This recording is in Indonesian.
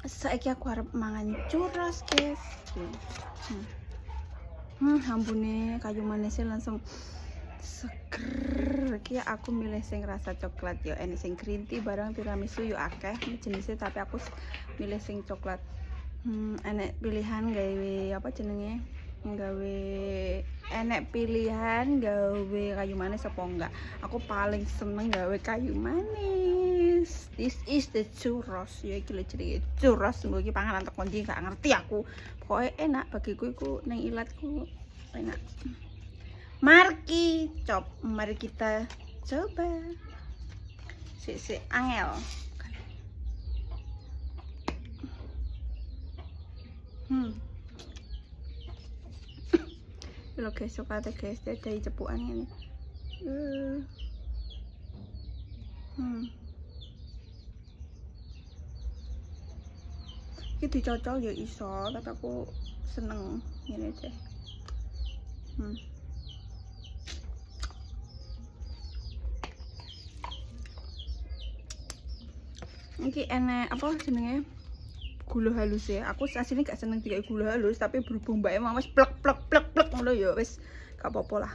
Saiki aku arep mangan churros, guys. Ampune kayu manisnya langsung seger. Iki aku milih sing rasa coklat ya, enek sing green tea barang tiramisu yo akeh jenisnya tapi aku milih sing coklat. Enek pilihan gawe apa jenenge? Gawe enek pilihan gawe kayu manis apa enggak. Aku paling seneng gawe kayu manis. This is the churros. Ya iki lho jenenge churros. Mbok iki panganan teko ndi gak ngerti aku. Pokoke enak bagiku iku ning ilatku enak. Mari kita coba. Sik angel. Lo guys, suka ada guys dari cepukan ini. Iki dicocol ya iso, tapi aku seneng ngene deh. Iki enek apa jenenge? Gula halus ya. Aku asline gak seneng dikai gula halus, tapi berhubung mbake mau wis plek plek plek plek ngono ya wis gak apa-apa lah.